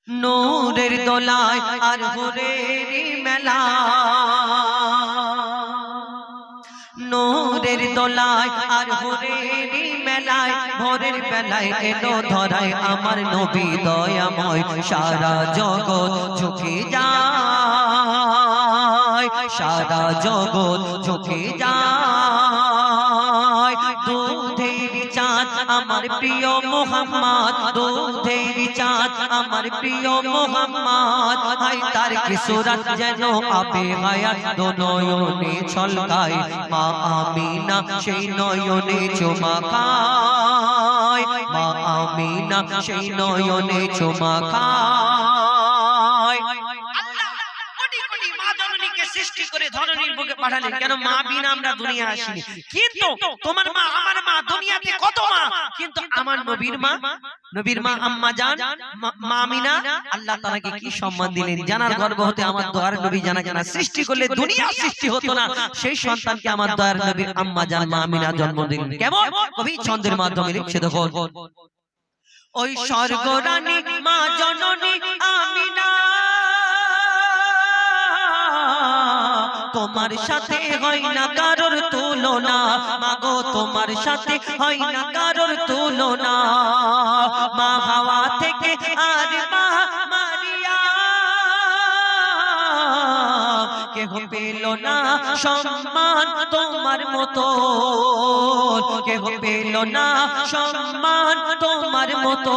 নূরের দোলায় আর হুরের মেলা, নূরের দোলায় আর হুরের মেলায় ভোরের বেলায় এলো ধরায় আমার নবী দয়াময়, সারা জগৎ ঝুঁকে যায়, সারা জগৎ ঝুঁকে যায়। দুধের চাঁদ আমার প্রিয় মোহাম্মদ, দুধের চাঁদ আমার প্রিয় মোহাম্মদ, হায় তার কি সুরত যেন আবে হায়াত দো নয়নে ছলকায়, মা আমিনা সেই নয়নে চুমা খায়, মা আমিনা সেই নয়নে চুমা খায়। সৃষ্টি করে ধরনীর বুকে পাঠালেন, কেন মা বিনা আমরা দুনিয়া আসিনি। কিন্তু তোমার মা আমার মা, দুনিয়াতে কত মা, কিন্তু আমার নবীর মা, নবীর মা আম্মা জান মা আমিনা আল্লাহ তাআলাকে কি সম্মান দিলেন। জানার গর্ব হতে আমার দয়ার নবী জানা জানা সৃষ্টি করলে দুনিয়া সৃষ্টি হতো না, সেই সন্তানকে আমার দয়ার নবীর আম্মা জান মা আমিনা জন্ম দিলেন। কেমন কবি ছন্দের মাধ্যমে লিখছে দেখো, ওই স্বর্গরানী মা জননী আমিনা তোমার সাথে হয় না কারোর তুলনা, মাগো তোমার সাথে হয় না কারোর তুলনা, মা হাওয়া থেকে আর মা মারিয়া কেহ পেল না সম্মান তোমার মতো, কেহ পেল না সম্মান তোমার মতো।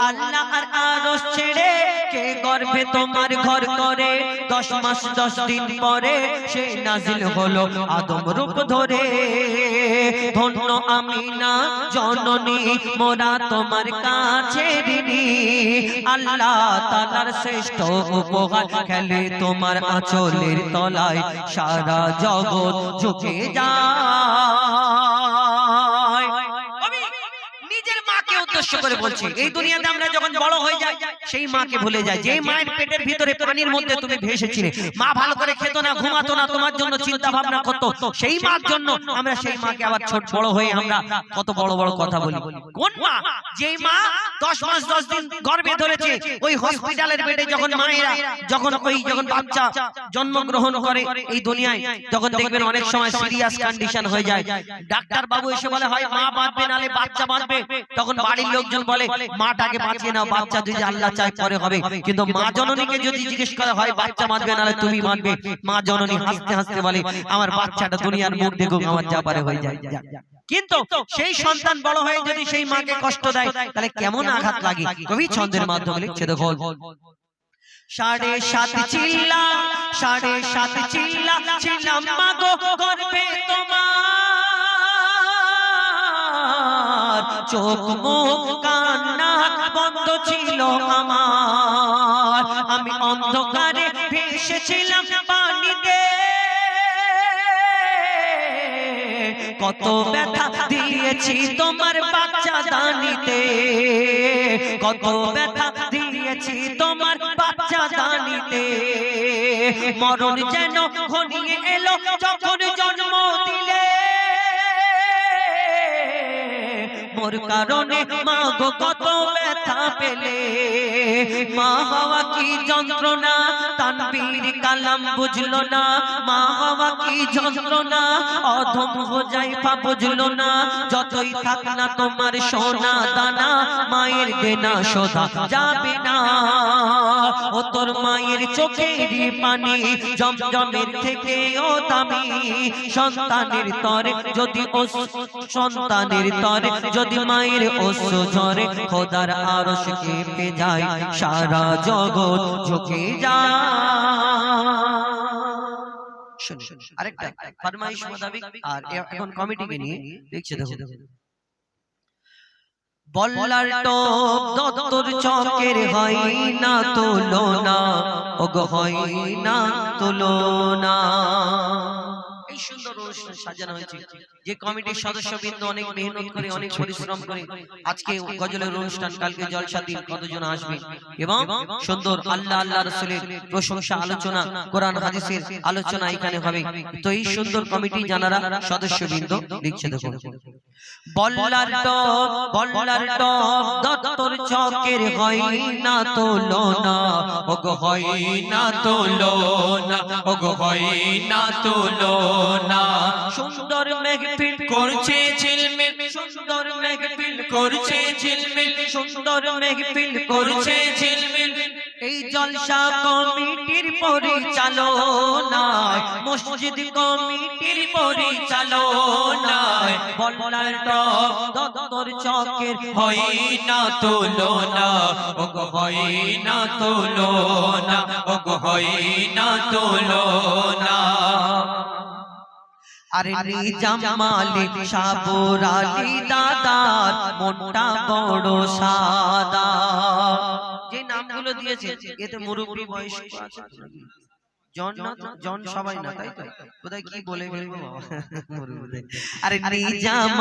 আল্লাহ আর আরশ ছেড়ে কে গর্ভে তোমার ঘর করে, 10 মাস 10 দিন পরে সে নাজিল হলো আদম রূপ ধরে। ধন্য আমিনা জননী মোরা তোমার কাছে ঋণী, আল্লাহ তাআলার শ্রেষ্ঠ উপহার খেলে তোমার আঁচলের তলায়, সারা জগৎ ঝুঁকে যায়। নিজের মাকে উদ্দেশ্য করে বলছি, এই দুনিয়াতে আমরা যখন বড় হয়ে যাই সেই মাকে ভুলে যাই। যে মায়ের পেটের ভিতরে পানির মধ্যে তুমি ভেসেছিলে, মা ভালো করে খেত না, ঘুমাতো না, তোমার জন্য চিন্তা ভাবনা করতো, সেই মার জন্য আমরা সেই মাকে আবার ছোট বড় হয়ে আমরা কত বড় বড় কথা বলি। কোন মা? যেই মা 10 মাস 10 দিন গর্ভে ধরেছে, ওই হসপিটালের বেডে যখন মায়েরা যখন বাচ্চা জন্মগ্রহণ করে এই দুনিয়ায়, যখন দেখবেন অনেক সময় সিরিয়াস কন্ডিশন হয়ে যায়, ডাক্তার বাবু এসে বলে হয় মা বাঁচবে নালে বাচ্চা বাঁচবে, তখন বাড়ির লোকজন বলে মাটাকে বাঁচিয়ে নাও, বাচ্চা যদি আল্লাহ চায় পরে হবে। কিন্তু মা জননীকে যদি জিজ্ঞেস করা হয় বাচ্চা বাঁচবে নালে তুমি বাঁচবে, মা জননী হাসতে হাসতে বলে আমার বাচ্চাটা দুনিয়ার মুখ দেখুক, আমার যা পারে হয়ে যায়। কিন্তু সেই সন্তান বড় হয়ে যদি সেই মাকে কষ্ট দেয় তাহলে কেমন আঘাত লাগে। কবি ছন্দের মাধ্যমে লিখছে দেখো, 7.5 চিল্লা 7.5 চিল্লা ছিলাম মাগো গর্ভে তোমার, চোখ মুখ কান নাক বন্ধ ছিল আমার, আমি অন্ধকারে ভেসেছিলাম পানিতে, কত ব্যথা দিয়েছি তোমার বাচ্চা দানিতে, কত ব্যথা দিয়েছি তোমার বাচ্চা দানিতে, মরণ যেন ঘনিয়ে এলো যখন জন্ম দিলে, মোর কারণে মা গো কত ব্যথা পেলে, মা হওয়া কি যন্ত্রণা তানবীর কালাম বুঝলো না, মা হওয়া কি যন্ত্রণা অধম হুজাইফা বুঝলো না, যতই থাক না তোমার সোনা দানা মায়ের দেনা শোধা যাবে না, ও তোর মায়ের চোখের পানি জমজমের থেকে ও দামি, সন্তানের তরে যদি সন্তানের তরে যদি মায়ের অশ্রু ঝরে, খোদার আরশ কেঁপে যায়, সারা জগৎ ঝুঁকে যায়। আরেকটা ফরমাইশ মোতাবেক আর এখন কমিটিকে নিয়ে লিখছে দেখো, বল্লার টোপ দত্তর চকের হয় না তুলনা, ওগো হয় না তুলনা। এই সুন্দর অনুষ্ঠান সাজানো হয়েছে। যে কমিটির সদস্যবৃন্দ অনেক মেহনত করে, অনেক পরিশ্রম করে আজকে গজলের অনুষ্ঠান, কালকে জলসা দিন, কতজন আসবে এবং সুন্দর আল্লাহ আল্লাহ রাসূলের প্রশংসা আলোচনা, কোরআন হাদিসের আলোচনা এখানে হবে। তো এই সুন্দর কমিটি জানারা সদস্যবৃন্দ লিখছে দেখুন। বল্লার টপ দত্তর চকের হয় না তুলনা, ওগো হয় না তুলনা, ওগো হয় না তুলনা। সুন্দর মেহফিল করছে ঝিলমিল, সুন্দর মেহফিল করছে ঝিলমিল, সুন্দর মেহফিল করছে ঝিলমিল। এই জলসা কমিটির পরিচালনায়, মসজিদ কমিটির পরিচালনায়, বল্লার টপ দত্তর চকের হয় না তুলনা, ওগো হয় না তুলনা, ওগো হয় না তুলনা। আরে নিজাম মালিক সাবর আলী দাদার মনটা বড় সাদা। যে নামগুলো দিয়েছে এতে মুরব্বী বয়স্ক আছে নাকি? জন না তো, জন সবাই না, তাই তো কোথায় কি বলে ফেলবো। আরে নিজাম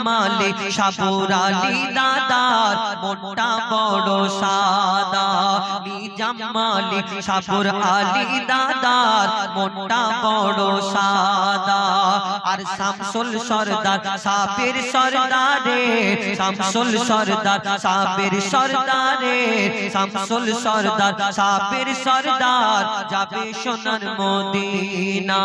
মালিক সাবর আলী দাদার মনটা বড় সাদা। নিজাম মালিক সাবর আলী দাদার মনটা বড় সাদা। আর শামসুল সরদার সাবের সরদারে, শামসুল সরদার সাবের সরদারে, শামসুল সরদার সাবের সরদার যাবে সোনার মদিনা।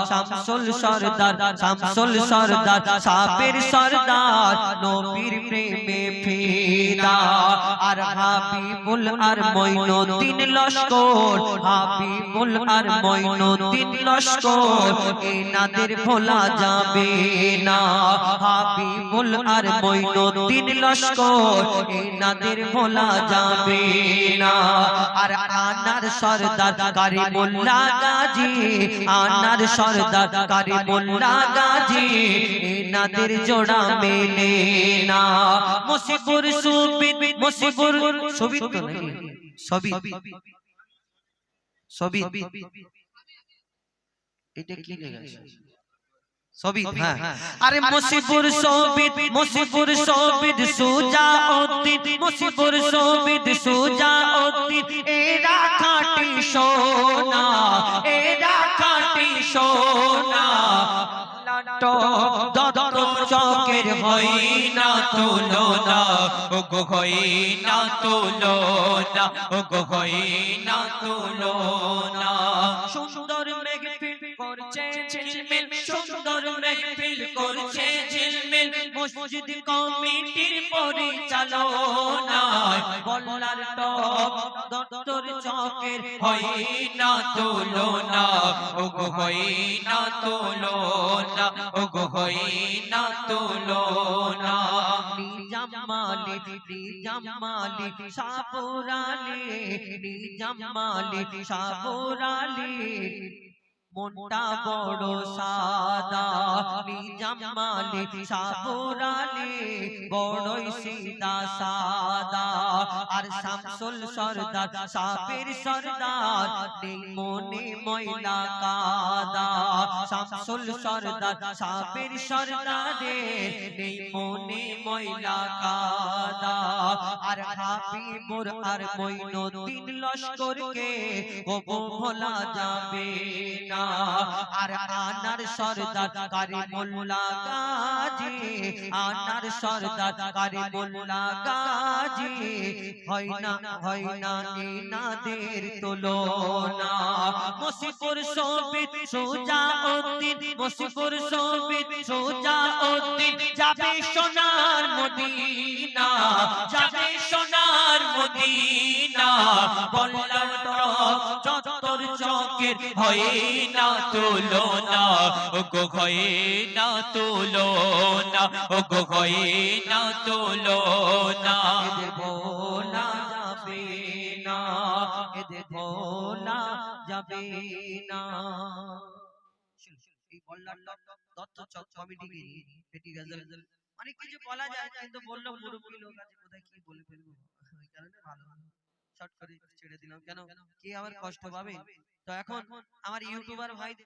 শামসুল সরদার, শামসুল সরদার সাবের সরদার নবীর প্রেমে ফিদা। আর হাবিবুল আর মঈনুদ্দিন লস্কর, হাবিবুল আর মঈনুদ্দিন লস্কর এনাদের ভোলা যাবে না। হাবিবুল আর মঈনুদ্দিন লস্কর এনাদের ভোলা যাবে না। আর আনার সরদার কারিমুল্লাহ গাজী, আনার সরদার কারিমুল্লাহ গাজী এনাদের জোড়া মেলে না। মুসিবুর সুবিদ, মুসিবুর সুবিদ তো নাকি সবিদ, সবিদ এটা কি লেখা সবিদ? হ্যাঁ। আরে মুসিবুর সবিদ, মুসিবুর সবিদ সুজাউদ্দিন, মুসিবুর সবিদ সুজাউদ্দিন এরা খাঁটি সোনা, এরা খাঁটি সোনা। দত্তর চকের হয় না তুলনা, ওগো হয় না তুলনা, ওগো হয় না তুলনা। সুন্দর মেহফিল করছে ঝিলমিল, সুন্দর মেহফিল করছে ঝিলমিল, মসজিদ কমিটির পরিচালনায়। বল্লার টপ দত্তর চকের হয় না তুলনা, ওগো হয় না তুলনা, ওগো হয় না তুলনা। নিজাম মালিক, নিজাম মালিক সাবর আলী, নিজাম মালিক সাবর আলী মনটা বড় সাদা। নিজাম মালিক সাবর আলী বড়ই সিধা সাদা। আর শামসুল সরদার সাবের সরদার নেই মনে ময়লা কাদা। শামসুল সরদার সাবের সরদারের নেই মনে ময়লা কাদা। আর হাবিবুর আর মঈনুদ্দিন লস্করকে কবু ভোলা যাবে না। আর আনার সরদার কারিমুল্লাহ গাজী, আনার সরদার কারিমুল্লাহ গাজী হয় না এনাদের তুলনা। মুসিবুর সবিদ সুজাউদ্দিন, মুসিবুর সবিদ সুজাউদ্দিন যাবে সোনার মদিনা, যাবে সোনার মদিনা। বল্লার টপ চত্বর চকের হয় না তুলনা, ওগো হয় না তুলনা, ওগো হয় না তুলনা। এদের ভোলা যাবে না, এদের ভোলা যাবে না। এই বল্লার টপ দত্তর চক কমিটিকে এটি গজল অনেক কিছু বলা যায়, কিন্তু বললো মুরব্বী লোক আছে, কোথায় কি বলে ফেলবো, ওই কারণে ভালো শর্ট করে ছেড়ে দিলাম। কেন কে আবার কষ্ট পাবে। তো এখন আমার ইউটিউবার ভাই